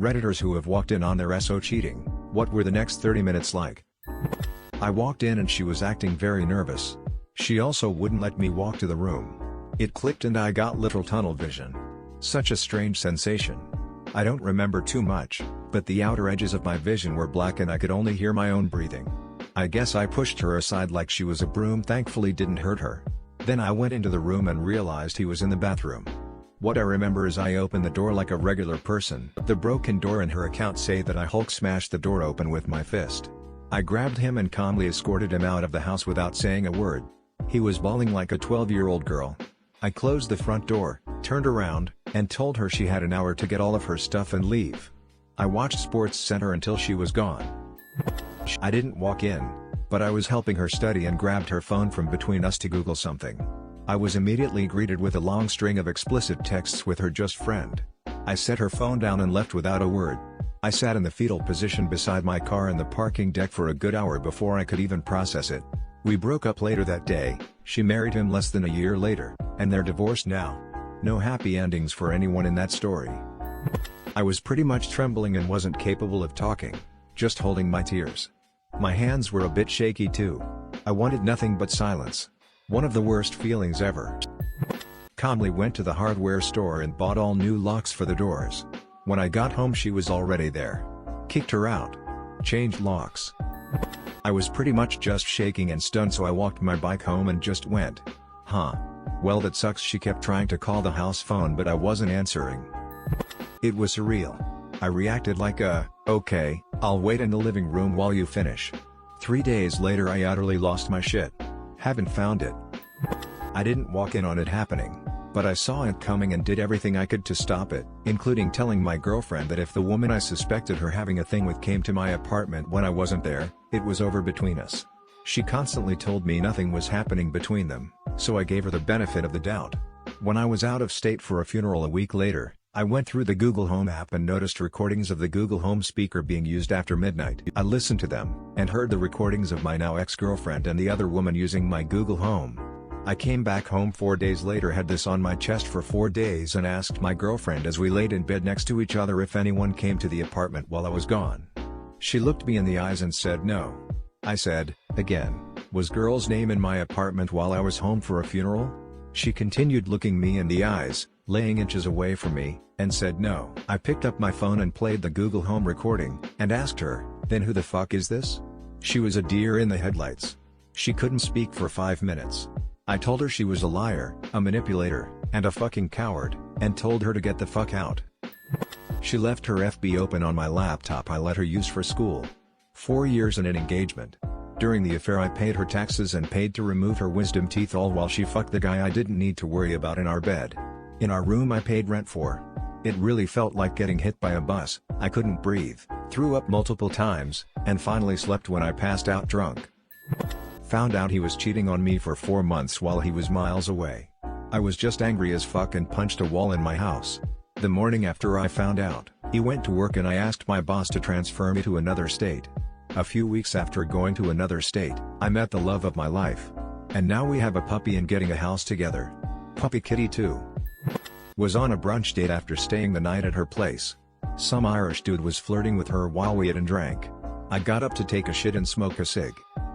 Redditors who have walked in on their SO cheating, what were the next 30 minutes like? I walked in and she was acting very nervous. She also wouldn't let me walk to the room. It clicked and I got literal tunnel vision. Such a strange sensation. I don't remember too much, but the outer edges of my vision were black and I could only hear my own breathing. I guess I pushed her aside like she was a broom, thankfully didn't hurt her. Then I went into the room and realized he was in the bathroom. What I remember is I opened the door like a regular person. The broken door and her account say that I Hulk smashed the door open with my fist. I grabbed him and calmly escorted him out of the house without saying a word. He was bawling like a 12-year-old girl. I closed the front door, turned around, and told her she had an hour to get all of her stuff and leave. I watched Sports Center until she was gone. I didn't walk in, but I was helping her study and grabbed her phone from between us to Google something. I was immediately greeted with a long string of explicit texts with her just friend. I set her phone down and left without a word. I sat in the fetal position beside my car in the parking deck for a good hour before I could even process it. We broke up later that day. She married him less than a year later, and they're divorced now. No happy endings for anyone in that story. I was pretty much trembling and wasn't capable of talking, just holding my tears. My hands were a bit shaky too. I wanted nothing but silence. One of the worst feelings ever. Calmly went to the hardware store and bought all new locks for the doors. When I got home she was already there. Kicked her out. Changed locks. I was pretty much just shaking and stunned, so I walked my bike home and just went, huh. Well, that sucks. She kept trying to call the house phone but I wasn't answering. It was surreal. I reacted like okay, I'll wait in the living room while you finish. 3 days later I utterly lost my shit. Haven't found it. I didn't walk in on it happening, but I saw it coming and did everything I could to stop it, including telling my girlfriend that if the woman I suspected her having a thing with came to my apartment when I wasn't there, it was over between us. She constantly told me nothing was happening between them, so I gave her the benefit of the doubt. When I was out of state for a funeral a week later, I went through the Google Home app and noticed recordings of the Google Home speaker being used after midnight. I listened to them, and heard the recordings of my now ex-girlfriend and the other woman using my Google Home. I came back home 4 days later, had this on my chest for 4 days, and asked my girlfriend as we laid in bed next to each other if anyone came to the apartment while I was gone. She looked me in the eyes and said no. I said, again, was girl's name in my apartment while I was home for a funeral? She continued looking me in the eyes, laying inches away from me, and said no. I picked up my phone and played the Google Home recording, and asked her, then who the fuck is this? She was a deer in the headlights. She couldn't speak for 5 minutes. I told her she was a liar, a manipulator, and a fucking coward, and told her to get the fuck out. She left her FB open on my laptop I let her use for school. 4 years and an engagement. During the affair I paid her taxes and paid to remove her wisdom teeth, all while she fucked the guy I didn't need to worry about in our bed. In our room I paid rent for. It really felt like getting hit by a bus. I couldn't breathe, threw up multiple times, and finally slept when I passed out drunk. Found out he was cheating on me for 4 months while he was miles away. I was just angry as fuck and punched a wall in my house. The morning after I found out, he went to work and I asked my boss to transfer me to another state. A few weeks after going to another state, I met the love of my life. And now we have a puppy and getting a house together. Puppy kitty too. Was on a brunch date after staying the night at her place. Some Irish dude was flirting with her while we ate and drank. I got up to take a shit and smoke a cig.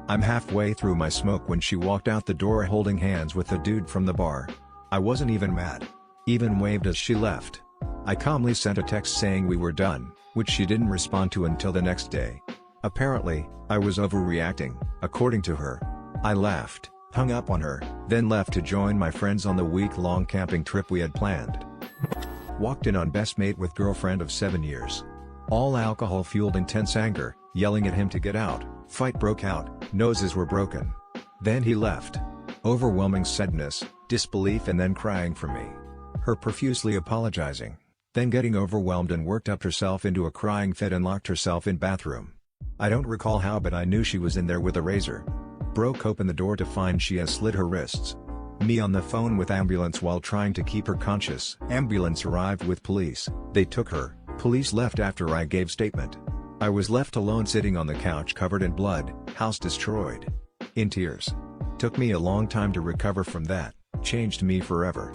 I'm halfway through my smoke when she walked out the door holding hands with the dude from the bar. I wasn't even mad. Even waved as she left. I calmly sent a text saying we were done, which she didn't respond to until the next day. Apparently, I was overreacting, according to her. I laughed, hung up on her, then left to join my friends on the week-long camping trip we had planned. Walked in on best mate with girlfriend of 7 years. All alcohol-fueled intense anger, yelling at him to get out, fight broke out, noses were broken. Then he left. Overwhelming sadness, disbelief, and then crying for me. Her profusely apologizing, then getting overwhelmed and worked up herself into a crying fit and locked herself in bathroom. I don't recall how, but I knew she was in there with a razor. Broke open the door to find she has slit her wrists. Me on the phone with ambulance while trying to keep her conscious. Ambulance arrived with police, they took her, police left after I gave statement. I was left alone sitting on the couch covered in blood, house destroyed. In tears. Took me a long time to recover from that, changed me forever.